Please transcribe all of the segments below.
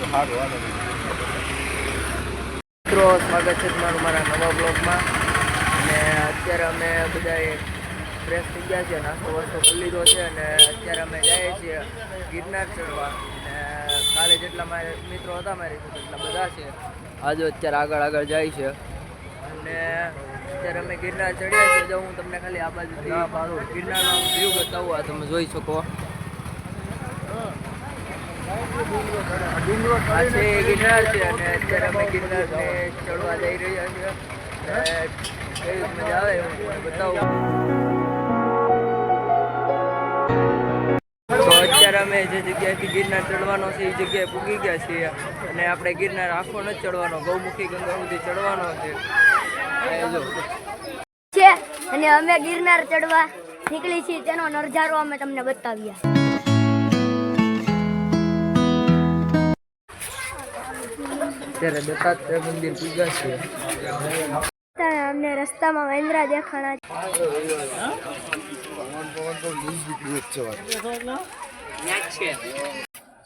મિત્રો સ્વાગત છે તમારું મારા નવા બ્લોગમાં. અને અત્યારે અમે બધા ફ્રેશ થઈ ગયા છીએ, નાસ્તો વાસ્તો કરી લીધો છે અને અત્યારે અમે જઈએ છીએ ગિરનાર ચડવા. અને કાલે જેટલા મારા મિત્રો હતા મારી સાથે એટલા બધા છે, આજે અત્યારે આગળ જાય છે. અને અત્યારે અમે ગિરનાર ચડ્યા છીએ. જો હું તમને ખાલી આ બાજુથી ગિરનારનો વ્યૂ બતાવું, આ તમે જોઈ શકો. આ છે ગિરનાર છે અને અત્યારે અમે ગિરનારને ચડવા જઈ રહ્યા છીએ. કેવી મજા આવે હું તમને બતાવું. તો અત્યારે અમે જે જગ્યાએથી ગિરનાર ચડવાનો છે એ જગ્યાએ પૂગી ગયા છીએ. અને આપણે ગિરનાર આખો નથી ચડવાનો, ગૌમુખી ગંગા સુધી ચડવાનો છે. અને અમે ગિરનાર ચડવા નીકળી છીએ, તેનો નજારો અમે તમને બતાવ્યા. અત્યારે દત્તાત્રેય મંદિર પૂજા છે. અમને રસ્તામાં વેન્દ્રા દેખાણા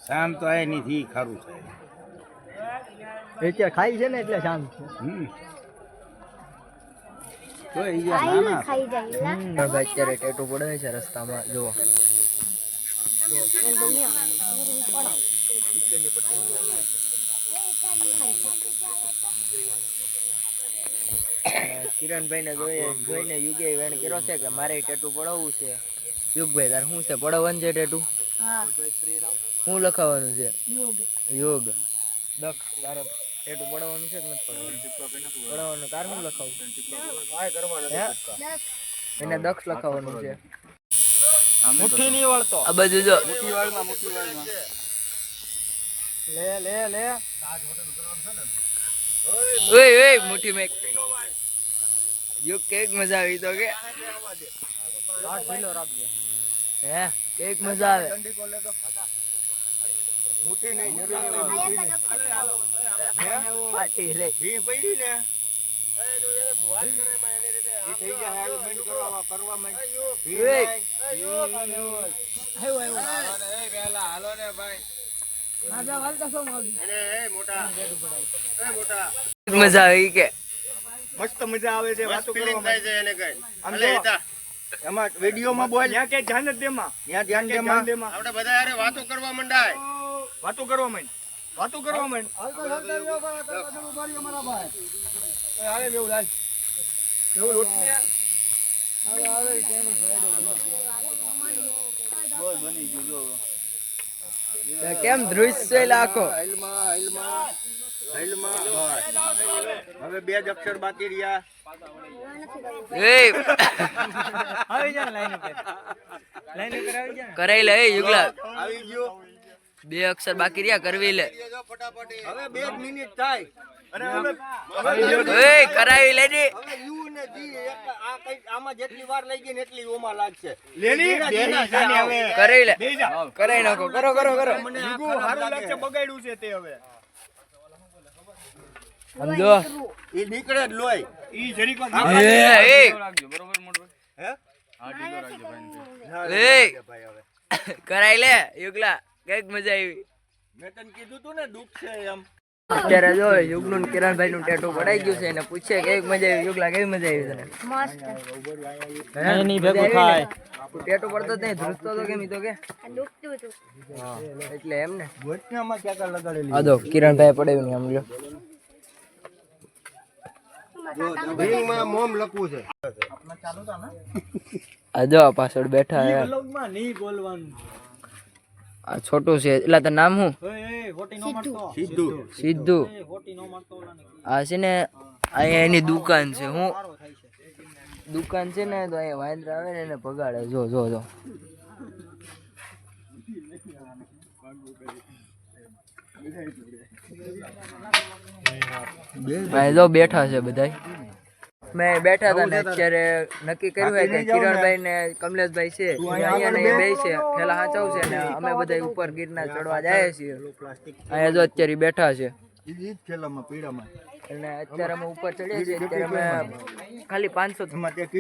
શામ તો આ નથી ખારું છે અત્યારે ખાઈ છે ને એટલે શાંત છે. ખાઈ જાય. અત્યારે ટેટુ પડે છે રસ્તામાં, જુઓ. કિરણભાઈ ને જોઈને યુગે વેણ કર્યો છે કે મારે ટેટુ પડાવવું છે. યુગભાઈ તાર શું છે, પડાવવાનું છે ટેટુ? શું લખાવાનું છે? યોગ. દક્ષ તારે ટેટુ પડાવવાનું છે કે નથી પડાવવાનું? તાર શું લખાવું? એને દક્ષ લખાવવાનું છે. મુઠ્ઠી નહીં વળતો આ બાજુ જો મુઠ્ઠી વાળમાં લે ઓય મુઠ્ઠી મેક યુગ કેક મજા આવી તો કે હે કેક મજા આવે. મુઠ્ઠી નહીં પાટી લે ભી પડી ને એ થઈ ગયા હાલ બંધ કરવા હાલો ને ભાઈ. મજા આવી કે મસ્ત મજા આવે છે, વાતો કરવા છે એને કઈ એમાં વિડિયોમાં બોલ ત્યાં કે ધ્યાન જ દેમાં, ત્યાં ધ્યાન દેમાં આપણે બધા યાર વાતો કરવા માંડાય, વાતો કરવા માંડ અરે બેવ લાલ એવું રોટલી આવે કેનું બોલ બની ગયું જો. કેમ દૃશ્ય લાખો હવે બે જ અક્ષર બાકી રહ્યા. કરાઈ લે યુગલા, આવી ગયો. બે અક્ષર બાકી રહ્યા, કરવી લે. હવે 2 મિનિટ થાય અને હવે કરાવી લે ની. હવે યુ ને જી આ કઈ આમાં જેટલી વાર લઈ ગઈ ને એટલી ઓમાં લાગશે. લેની હવે કરાઈ લે, કરાઈ નાખો. કરો મને સારું લાગશે, બગાડ્યું છે તે હવે સમજો. ઈ નીકળે જ લોય ઈ જરીક રાખજો બરોબર મોટો હે હા ઢીલો રાખજો ભાઈ. ભાઈ હવે કરાઈ લે યુગલા, કઈક મજા આવી. મેં તને કીધું તું ને દુઃખ છે એમ. અત્યારે જો યુગનું કિરણભાઈ નું ટેટુ પડાઈ ગયું છે અને પૂછે કેવી મજા આવી. યુગલા કેવી મજા આવી તને? ટેટુ પડતો નહીં, ધ્રુજતો તો કેમ તો કે એટલે એમ ને ગોઠનામાં ક્યાં લગાડેલી આ દો કિરણભાઈ પડાવ્યું ને આમ લ્યો. રિંગમાં મોમ લખવું છે. આ જો પાછળ બેઠા હે. આ છોટું છે એટલે તાર નામ શું? સિદ્ધુ. આ છે ને અહીંયા એની દુકાન છે. હું દુકાન છે ને તો અહીંયા વાંદરા આવે ને એને ભગાડે. જો બેઠા છે બધા. મેં બેઠા હતા ને અત્યારે નક્કી કર્યું હોય કે કિરણભાઈ ને કમલેશભાઈ છે અહીંયા ને બે છે પેલા હાચવ છે ને અમે બધા ઉપર ગિરનાર ચડવા જાય છીએ. અહીંયા જો અત્યારે બેઠા છે અને અત્યારે અમે ઉપર ચડીએ છીએ. અત્યારે અમે ખાલી 500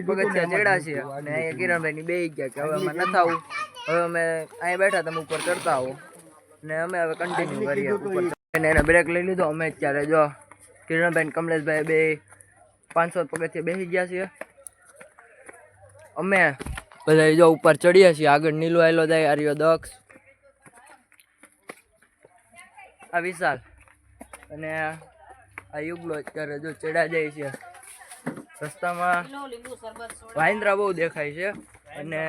પગથિયા ચડ્યા છીએ અને અહીંયા કિરણભાઈ ની બે ગયા કે હવે અમે નથી આવું, હવે અમે અહીંયા બેઠા તમે ઉપર ચડતા આવો ને અમે હવે કન્ટિન્યુ કરીએ ઉપર. અને એને બ્રેક લઈ લીધો. અમે અત્યારે જો કિરણભાઈ કમલેશભાઈ બે 500 પગથિયે બેસી ગયા છીએ. અમે બધા જો ઉપર ચડીએ છીએ. આગળ નીલો આવેલો જાય, આર્યો દક્ષ, આ વિશાલ અને આ યુગલો અત્યારે જો ચડ્યા જાય છે. રસ્તામાં વાંદરા બહુ દેખાય છે અને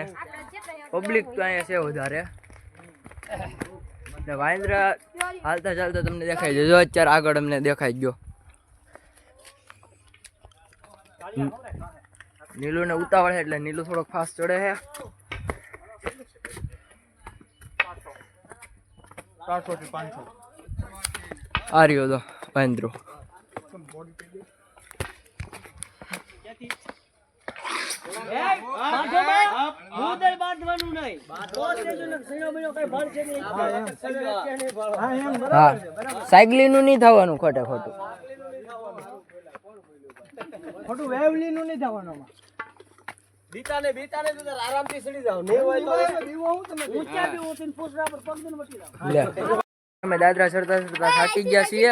પબ્લિક તો અહીંયા છે વધારે. ને વાંદરા હાલતા ચાલતા તમને દેખાય છે. જો અત્યારે આગળ અમને દેખાય ગયો. નીલું ને ઉતાવળ છે એટલે નીલું થોડોક ફાસ્ટ ચડે છે. 400 થી 500 આ રહ્યો તો વાંદરો. હા, સાયકલી નું નહીં થવાનું ખોટે ખોટું. વેવલીનું નહીં થવાનું. બીતાને તો આરામથી ચડી જાવ. નહીં હોય તો ઊંચા બી ઉઠીને પૂછડા પર પગ દઈને મટી જાવ. અમે દાદરા ચડતા ચડતા થાકી ગયા છીએ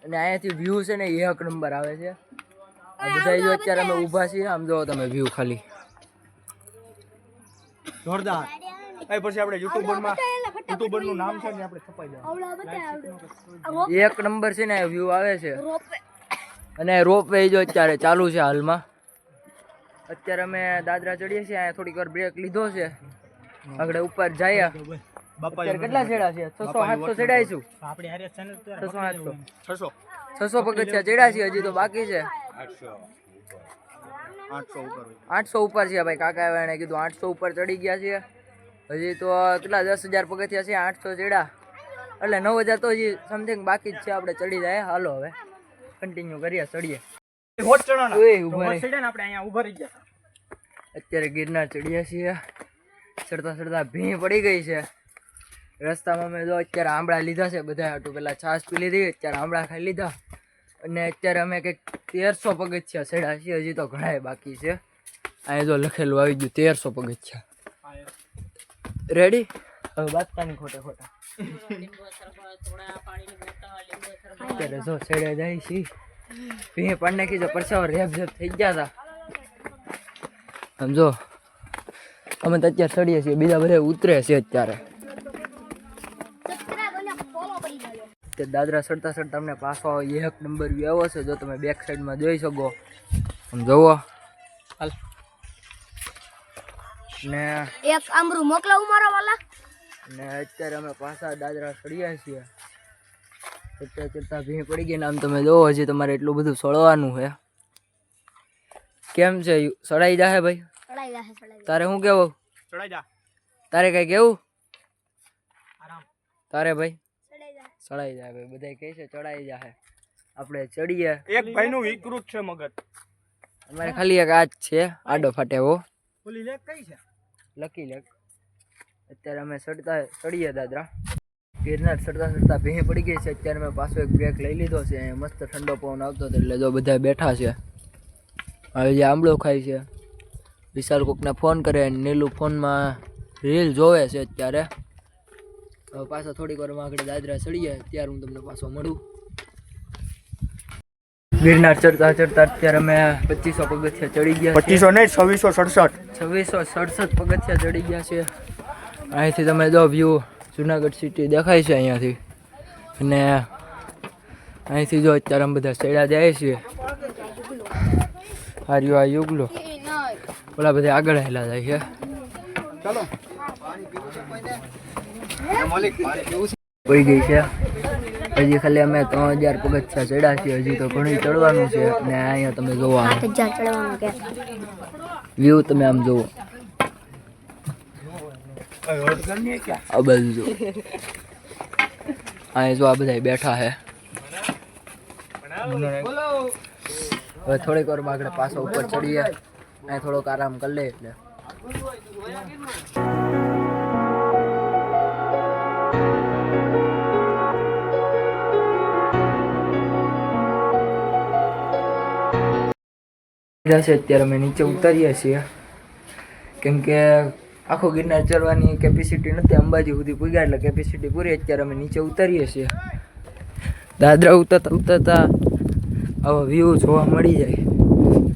અને અહીંયાથી વ્યૂ છે ને 1 નંબર આવે છે. આ બધા જો અત્યારે અમે ઊભા છીએ. આમ જોવો તમે વ્યૂ ખાલી જોરદાર. પછી આપણે યુટ્યુબરનું નામ છે ને આપણે છપાઈ જાય. 1 નંબર છે ને વ્યૂ આવે છે. અને રોપ વે જો અત્યારે ચાલુ છે હાલમાં. અત્યારે અમે દાદરા ચડીએ છીએ. અહીંયા થોડીક વાર બ્રેક લીધો છે. આગળ ઉપર જઈએ. અત્યારે કેટલા છેડા છે? 600-700 ચડાઈશું. 600 પગથિયા ચડ્યા છે. હજી તો બાકી છે. 800 ઉપર છે ભાઈ. કાકા એને કીધું 800 ઉપર ચડી ગયા છે. હજી તો કેટલા 10,000 પગથિયા છે. 800 ચડ્યા એટલે 9,000 તો હજી સમથિંગ બાકી જ છે. આપણે ચડી જાય. હાલો હવે કન્ટિન્યુ કરીએ, ચડીએ. અત્યારે ગિરનાર ચડ્યા છીએ. ચડતા ચડતા ભીં પડી ગઈ છે. રસ્તામાં અમે જો અત્યારે આંબળા લીધા છે બધા હાટું. પેલા છાશ પી લીધી, અત્યારે આંબળા ખાઈ લીધા. અને અત્યારે અમે કંઈક 1300 પગથિયા ચડ્યા છીએ. હજી તો ઘણાય બાકી છે. અહીંયા જો લખેલું આવી ગયું 1300 પગથિયા. રેડી? હવે બાતતાની ખોટા ખોટા અત્યારે જો ચડ્યા જાય છે. ભીં પાડી નાખી. જો પરસાવો રેપ થઈ ગયા હતા. આમ જો અમે તો અત્યારે ચડીએ છીએ. બીજા બધા ઉતરે છે અત્યારે. દાદરા ચડતા ચડતા અમને પાછો 1 નંબર વ્યૂ આવ્યો છે. જો તમે બેક સાઈડમાં જોઈ શકો. આમ જોવો. ને એક આમરું મોકલાવું મારા વાલા. ને અત્યારે અમે પાછા દાદરા ચડ્યા છીએ. ચડતા ચડતા ભીં પડી ગઈ ને આમ તમે જોવો. હજી તમારે એટલું બધું ચડવાનું છે. કેમ છે? ચડાઈ જાહે ભાઈ? તારે શું કેવું? તારે કઈ કેવું? તારે ભાઈ ચડાઈ જાય ભાઈ. બધા કહે છે ચડાઈ જાય. આપણે ચડીએ. એક ભાઈનું વિકૃત છે મગજ. અમારે ખાલી એક આ જ છે આડો ફાટેવો. ઓલી લેક કઈ છે? Lucky lake. અત્યારે અમે ચડીએ દાદરા. ગિરનાર ચડતા ચડતા ભીં પડી ગઈ છે. અત્યારે મેં પાછો એક બ્રેક લઈ લીધો છે. મસ્ત ઠંડો પવન આવતો હતો એટલે જો બધા બેઠા છે. હવે જે આંબળો ખાય છે. વિશાલ કોકને ફોન કરે. નીલું ફોનમાં રીલ જોવે છે અત્યારે. હવે પાછા થોડીક વારમાં આગળ દાદરા ચડીએ ત્યારે હું તમને પાછો મળું. ગિરનાર ચડતા ચડતા અત્યારે અમે 2500 પગથિયા ચડી ગયા. 2500 નહીં, 2667. 2667 પગથિયા ચડી ગયા છે. અહીંથી તમે જો વ્યૂ જુનાગઢ સિટી દેખાય છે અહીંયાથી. અને અહીંથી જો અત્યારે અમે બધા ચડ્યા જાય છીએ. હાર્યો આ યુગલો. ઓલા બધા આગળ હેલા જાય છે. ચાલો પડી ગઈ છે. હજી ખાલી અમે 3000 પગથિયા ચડ્યા છીએ. હજી તો ઘણું ચડવાનું છે. ને અહીંયા તમે જોવો વ્યૂ. તમે આમ જોવો. આ બાજુ જો. અહીંયા જો આ બધા બેઠા છે. હવે થોડીક વારમાં આગળ પાછો ઉપર ચડીએ. અહીંયા થોડોક આરામ કરી લે એટલે. અત્યારે અમે નીચે ઉતરીએ છીએ કેમ કે આખો ગિરનાર ચડવાની કેપેસિટી નથી, અંબાજી સુધી પૂગ્યા એટલે કેપેસિટી પૂરી. અત્યારે અમે નીચે ઉતરીએ છીએ. દાદરા ઉતરતા આવો વ્યૂ જોવા મળી જાય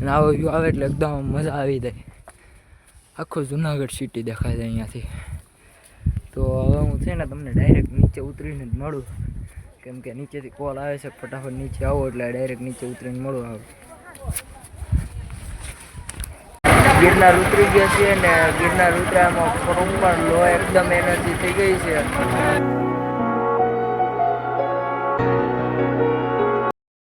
અને આવો વ્યૂ આવે એટલે એકદમ મજા આવી જાય. આખો જુનાગઢ સિટી દેખાય છે અહીંયાથી. તો હવે હું છે ને તમને ડાયરેક્ટ નીચે ઉતરીને જ મળું, કેમ કે નીચેથી કોલ આવે છે. ફટાફટ નીચે આવો એટલે ડાયરેક્ટ નીચે ઉતરીને મળું. આવે ગિરનાર ઉતરી ગયા છીએ ને ગિરનાર ઉતરામાં થોડુંક પણ લો એકદમ એનર્જી થઈ ગઈ છે.